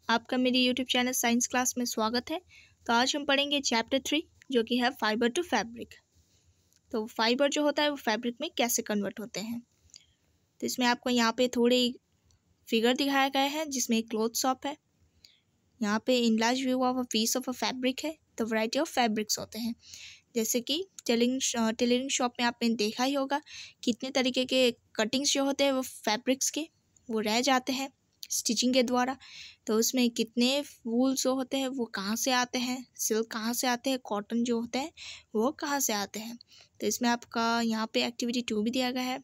आपका मेरे YouTube channel science class में स्वागत है। तो आज हम पढ़ेंगे चैप्टर 3 जो कि है फाइबर टू फैब्रिक। तो फाइबर जो होता है वो फैब्रिक में कैसे कन्वर्ट होते हैं। तो इसमें आपको यहाँ पे थोड़े फिगर दिखाया गया है जिसमें एक क्लॉथ शॉप है। यहाँ पे in large view of a piece of a fabric है। तो वैरायटी ऑफ फैब्रिक्स होते हैं, जैसे कि टेलरिंग शॉप में आपने देखा ही होगा कितने तरीके के कटिंग्स जो होते हैं वो फैब्रिक्स के वो रह जाते हैं स्टिचिंग के द्वारा। तो उसमें कितने वूल जो होते हैं वो कहाँ से आते हैं, सिल्क कहाँ से आते हैं, कॉटन जो होते हैं वो कहाँ से आते हैं। तो इसमें आपका यहाँ पे एक्टिविटी 2 भी दिया गया है,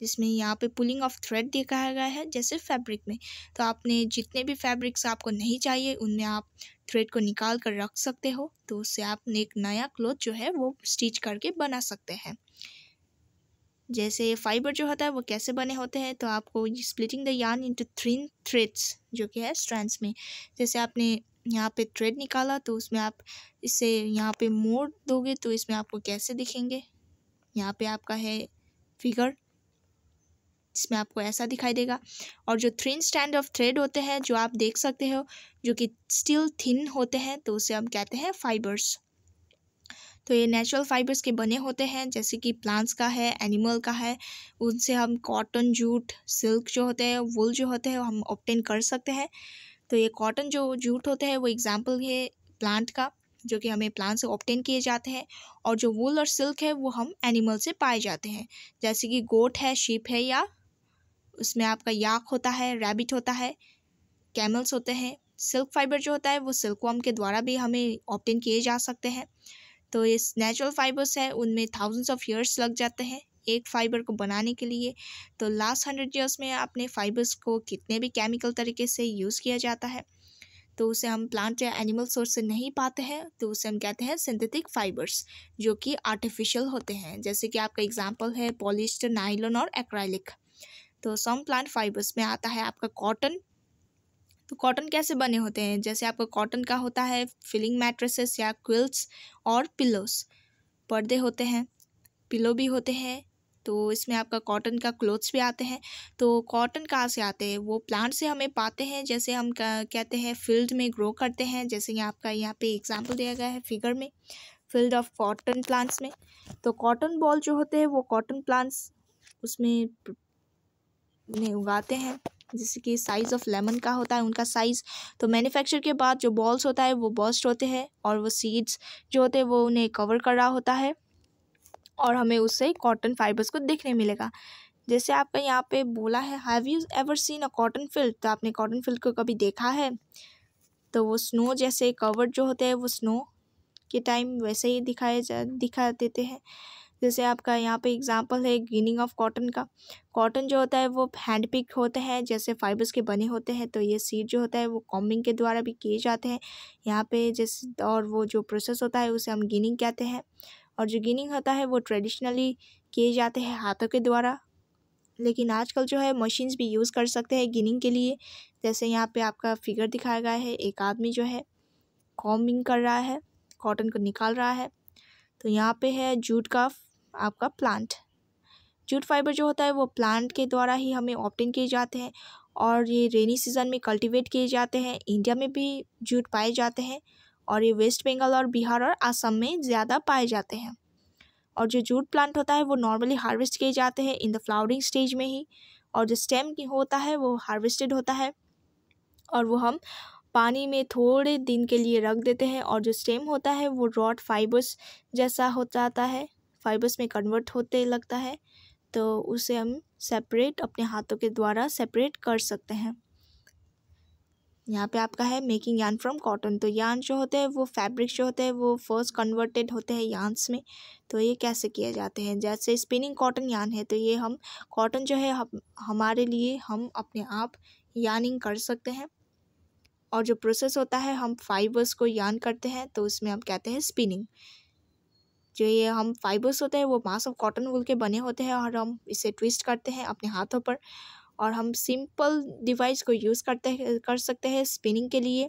जिसमें यहाँ पे पुलिंग ऑफ थ्रेड दिखाया गया है जैसे फैब्रिक में। तो आपने जितने भी फैब्रिक्स आपको नहीं चाहिए उनमें आप थ्रेड को निकाल कर रख सकते हो, तो उससे आपने एक नया क्लॉथ जो है वो स्टिच करके बना सकते हैं। जैसे फाइबर जो होता है वो कैसे बने होते हैं, तो आपको splitting the yarn into 3 threads जो कि है स्ट्रैंड्स में। जैसे आपने यहाँ पे थ्रेड निकाला तो उसमें आप इसे यहाँ पे मोड़ दोगे तो इसमें आपको कैसे दिखेंगे। यहाँ पे आपका है फिगर, इसमें आपको ऐसा दिखाई देगा। और जो 3 स्टैंड ऑफ थ्रेड होते हैं जो आप देख सकते हो जो कि स्टिल थिन होते हैं, तो उसे हम कहते हैं फाइबर्स। तो ये नेचुरल फाइबर्स के बने होते हैं, जैसे कि प्लांट्स का है, एनिमल का है। उनसे हम कॉटन, जूट, सिल्क जो होते हैं, वुल जो होते हैं हम ऑब्टेन कर सकते हैं। तो ये कॉटन जो जूट होते हैं वो एग्जाम्पल है प्लांट का, जो कि हमें प्लांट से ऑब्टेन किए जाते हैं। और जो वुल और सिल्क है वो हम एनिमल से पाए जाते हैं, जैसे कि गोट है, शीप है, या उसमें आपका याक होता है, रैबिट होता है, कैमल्स होते हैं। सिल्क फाइबर जो होता है वो सिल्कवर्म के द्वारा भी हमें ऑब्टेन किए जा सकते हैं। तो इस नेचुरल फाइबर्स है उनमें थाउजेंड्स ऑफ ईयर्स लग जाते हैं एक फाइबर को बनाने के लिए। तो लास्ट 100 ईयर्स में अपने फाइबर्स को कितने भी केमिकल तरीके से यूज़ किया जाता है, तो उसे हम प्लांट या एनिमल सोर्स से नहीं पाते हैं, तो उसे हम कहते हैं सिंथेटिक फाइबर्स जो कि आर्टिफिशियल होते हैं। जैसे कि आपका एग्जांपल है पॉलिस्टर, नायलॉन और एक्राइलिक। तो सम प्लांट फाइबर्स में आता है आपका कॉटन। तो कॉटन कैसे बने होते हैं, जैसे आपका कॉटन का होता है फिलिंग मैट्रेसेस या क्विल्ट्स और पिलोस, पर्दे होते हैं, पिलो भी होते हैं। तो इसमें आपका कॉटन का क्लोथ्स भी आते हैं। तो कॉटन कहाँ से आते हैं, वो प्लांट से हमें पाते हैं, जैसे हम कहते हैं फील्ड में ग्रो करते हैं। जैसे कि आपका यहाँ पे एग्जांपल दिया गया है फिगर में, फील्ड ऑफ कॉटन प्लांट्स में। तो कॉटन बॉल जो होते हैं वो कॉटन प्लांट्स उसमें उगाते हैं, जैसे कि साइज़ ऑफ लेमन का होता है उनका साइज़। तो मैन्युफैक्चर के बाद जो बॉल्स होता है वो बर्स्ट होते हैं और वो सीड्स जो होते हैं वो उन्हें कवर कर रहा होता है और हमें उससे कॉटन फाइबर्स को देखने मिलेगा। जैसे आपका यहाँ पे बोला है have you ever seen a cotton field, तो आपने कॉटन फील्ड को कभी देखा है। तो वो स्नो जैसे कवर्ड जो होते हैं वो स्नो के टाइम वैसे ही दिखा देते हैं। जैसे आपका यहाँ पे एग्जांपल है गिनिंग ऑफ कॉटन का। कॉटन जो होता है वो हैंड पिक होते हैं जैसे फाइबर्स के बने होते हैं। तो ये सीड जो होता है वो कॉम्बिंग के द्वारा भी किए जाते हैं यहाँ पे जैसे, और वो जो प्रोसेस होता है उसे हम गिनिंग कहते हैं। और जो गिनिंग होता है वो ट्रेडिशनली किए जाते हैं हाथों के द्वारा, लेकिन आजकल जो है मशीन्स भी यूज़ कर सकते हैं गिनिंग के लिए। जैसे यहाँ पे आपका फिगर दिखाया गया है, एक आदमी जो है कॉम्बिंग कर रहा है, कॉटन को निकाल रहा है। तो यहाँ पे है जूट का आपका प्लांट। जूट फाइबर जो होता है वो प्लांट के द्वारा ही हमें ऑब्टेन किए जाते हैं और ये रेनी सीजन में कल्टीवेट किए जाते हैं। इंडिया में भी जूट पाए जाते हैं और ये वेस्ट बंगाल और बिहार और असम में ज़्यादा पाए जाते हैं। और जो जूट प्लांट होता है वो नॉर्मली हार्वेस्ट किए जाते हैं इन द फ्लावरिंग स्टेज में ही, और जो स्टेम होता है वो हार्वेस्टेड होता है और वो हम पानी में थोड़े दिन के लिए रख देते हैं और जो स्टेम होता है वो रॉड फाइबर्स जैसा हो जाता है, फाइबर्स में कन्वर्ट होते लगता है। तो उसे हम सेपरेट अपने हाथों के द्वारा सेपरेट कर सकते हैं। यहाँ पे आपका है मेकिंग यार्न फ्रॉम कॉटन। तो यार्न जो होते हैं वो फैब्रिक जो होते हैं वो फर्स्ट कन्वर्टेड होते हैं यार्न्स में। तो ये कैसे किए जाते हैं, जैसे स्पिनिंग कॉटन यार्न है तो ये हम कॉटन जो है हमारे लिए हम अपने आप यार्निंग कर सकते हैं। और जो प्रोसेस होता है हम फाइबर्स को यार्न करते हैं तो उसमें हम कहते हैं स्पिनिंग। जो ये हम फाइबर्स होते हैं वो मास ऑफ कॉटन वूल के बने होते हैं और हम इसे ट्विस्ट करते हैं अपने हाथों पर और हम सिंपल डिवाइस को यूज़ कर सकते हैं स्पिनिंग के लिए,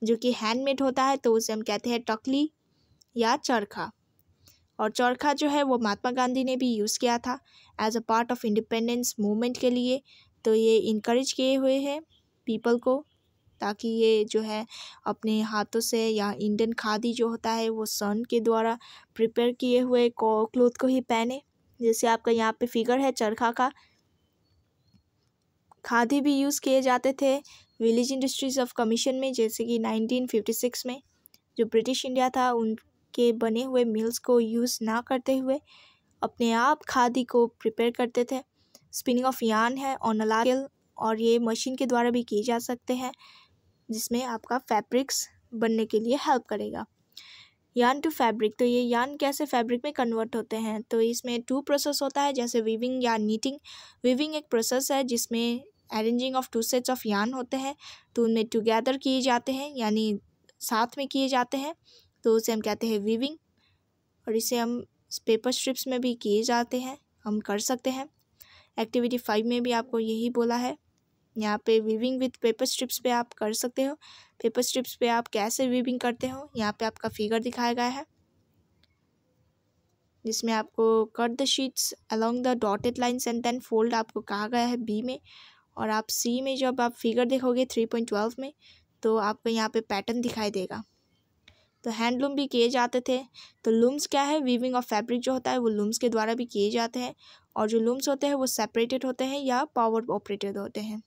जो कि हैंडमेड होता है। तो उसे हम कहते हैं टकली या चरखा। और चरखा जो है वो महात्मा गांधी ने भी यूज़ किया था as a part of independence movement के लिए। तो ये इनकरेज किए हुए हैं पीपल को ताकि ये जो है अपने हाथों से, या इंडियन खादी जो होता है वो सन के द्वारा प्रिपेयर किए हुए क्लोथ को ही पहने। जैसे आपका यहाँ पे फिगर है चरखा का। खादी भी यूज़ किए जाते थे विलेज इंडस्ट्रीज़ ऑफ कमीशन में, जैसे कि 1956 में जो ब्रिटिश इंडिया था उनके बने हुए मिल्स को यूज़ ना करते हुए अपने आप खादी को प्रिपेयर करते थे। स्पिनिंग ऑफ यार्न है ऑन अ लार्ज स्केल, और ये मशीन के द्वारा भी किए जा सकते हैं, जिसमें आपका फैब्रिक्स बनने के लिए हेल्प करेगा। यार्न टू फैब्रिक, तो ये यार्न कैसे फैब्रिक में कन्वर्ट होते हैं, तो इसमें 2 प्रोसेस होता है, जैसे वीविंग या नीटिंग। वीविंग एक प्रोसेस है जिसमें arranging of 2 sets of yarn होते हैं, तो उनमें टुगेदर किए जाते हैं, यानी साथ में किए जाते हैं, तो उसे हम कहते हैं वीविंग। और इसे हम पेपर स्ट्रिप्स में भी किए जाते हैं, हम कर सकते हैं। एक्टिविटी 5 में भी आपको यही बोला है, यहाँ पे वीविंग विथ पेपर स्ट्रिप्स पे आप कर सकते हो। पेपर स्ट्रिप्स पे आप कैसे वीविंग करते हो, यहाँ पे आपका फिगर दिखाया गया है, जिसमें आपको cut the sheets along the dotted lines and then fold आपको कहा गया है बी में। और आप सी में जब आप फिगर देखोगे 3.12 में, तो आपको यहाँ पे पैटर्न दिखाई देगा। तो हैंडलूम भी किए जाते थे। तो लूम्स क्या है, वीविंग ऑफ फैब्रिक जो होता है वो लूम्स के द्वारा भी किए जाते हैं, और जो लूम्स होते हैं वो सेपरेटेड होते हैं या पावर ऑपरेटेड होते हैं।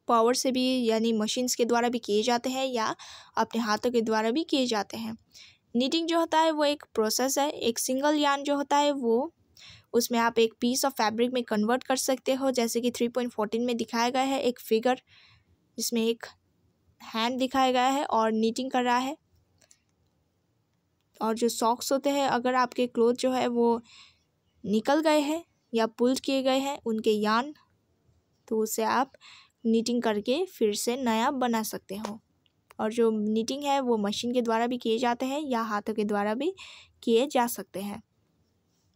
पावर से भी यानी मशीन्स के द्वारा भी किए जाते हैं, या अपने हाथों के द्वारा भी किए जाते हैं। नीटिंग जो होता है वो एक प्रोसेस है। एक सिंगल यार्न जो होता है वो, उसमें आप एक पीस ऑफ फैब्रिक में कन्वर्ट कर सकते हो, जैसे कि 3.14 में दिखाया गया है एक फिगर, जिसमें एक हैंड दिखाया गया है और नीटिंग कर रहा है। और जो सॉक्स होते हैं, अगर आपके क्लोथ जो है वो निकल गए हैं या पुल्ड किए गए हैं उनके यार्न, तो उसे आप नीटिंग करके फिर से नया बना सकते हो। और जो नीटिंग है वो मशीन के द्वारा भी किए जाते हैं या हाथों के द्वारा भी किए जा सकते हैं।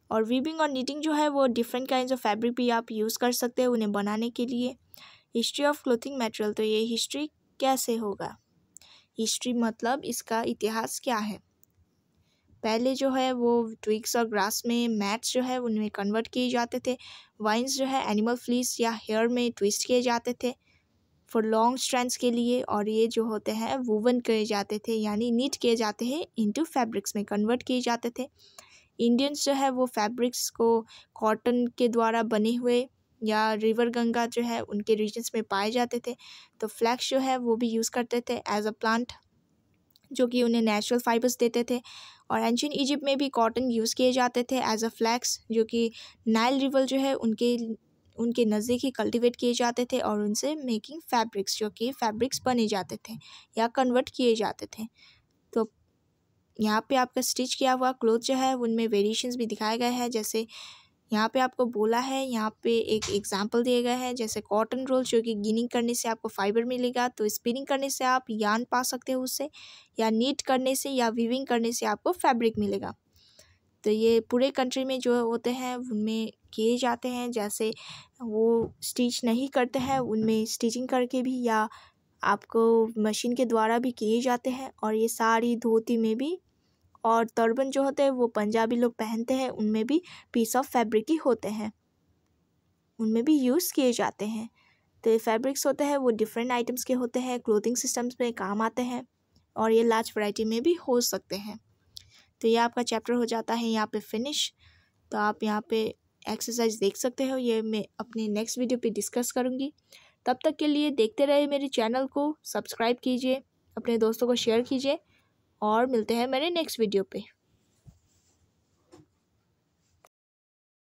और वीविंग और नीटिंग जो है वो डिफरेंट काइंड्स ऑफ फैब्रिक भी आप यूज़ कर सकते हो उन्हें बनाने के लिए। हिस्ट्री ऑफ क्लोथिंग मटेरियल, तो ये हिस्ट्री कैसे होगा, हिस्ट्री मतलब इसका इतिहास क्या है। पहले जो है वो ट्विग्स और ग्रास में मैट्स जो है उनमें कन्वर्ट किए जाते थे। वाइन्स जो है एनिमल फ्लीस या हेयर में ट्विस्ट किए जाते थे फॉर लॉन्ग स्ट्रैंड्स के लिए, और ये जो होते हैं वूवन किए जाते थे, यानी नीट किए जाते हैं इनटू फैब्रिक्स में कन्वर्ट किए जाते थे। इंडियंस जो है वो फैब्रिक्स को कॉटन के द्वारा बने हुए या रिवर गंगा जो है उनके रीजन्स में पाए जाते थे, तो फ्लैक्स जो है वो भी यूज़ करते थे एज अ प्लांट, जो कि उन्हें नेचुरल फाइबर्स देते थे। और एंशिएंट इजिप्ट में भी कॉटन यूज़ किए जाते थे एज अ फ्लैक्स, जो कि नाइल रिवर जो है उनके नज़दीक ही कल्टीवेट किए जाते थे, और उनसे मेकिंग फैब्रिक्स, जो कि फैब्रिक्स बने जाते थे या कन्वर्ट किए जाते थे। तो यहाँ पे आपका स्टिच किया हुआ क्लोथ जो है उनमें वेरिएशंस भी दिखाए गए हैं, जैसे यहाँ पे आपको बोला है, यहाँ पे एक एग्जांपल दिए गए हैं, जैसे कॉटन रोल, जो कि गिनिंग करने से आपको फाइबर मिलेगा, तो स्पिनिंग करने से आप यार्न पा सकते हो उससे, या नीट करने से या वीविंग करने से आपको फैब्रिक मिलेगा। तो ये पूरे कंट्री में जो होते हैं उनमें किए जाते हैं, जैसे वो स्टिच नहीं करते हैं उनमें स्टिचिंग करके भी या आपको मशीन के द्वारा भी किए जाते हैं। और ये साड़ी धोती में भी, और टर्बन जो होते हैं वो पंजाबी लोग पहनते हैं, उनमें भी पीस ऑफ फैब्रिक ही होते हैं, उनमें भी यूज़ किए जाते हैं। तो ये फैब्रिक्स होते हैं वो डिफरेंट आइटम्स के होते हैं, क्लोथिंग सिस्टम्स में काम आते हैं, और ये लार्ज वैरायटी में भी हो सकते हैं। तो ये आपका चैप्टर हो जाता है यहाँ पे फिनिश। तो आप यहाँ पे एक्सरसाइज देख सकते हो, ये मैं अपने नेक्स्ट वीडियो पे डिस्कस करूँगी। तब तक के लिए देखते रहे मेरे चैनल को, सब्सक्राइब कीजिए, अपने दोस्तों को शेयर कीजिए, और मिलते हैं मेरे नेक्स्ट वीडियो पे।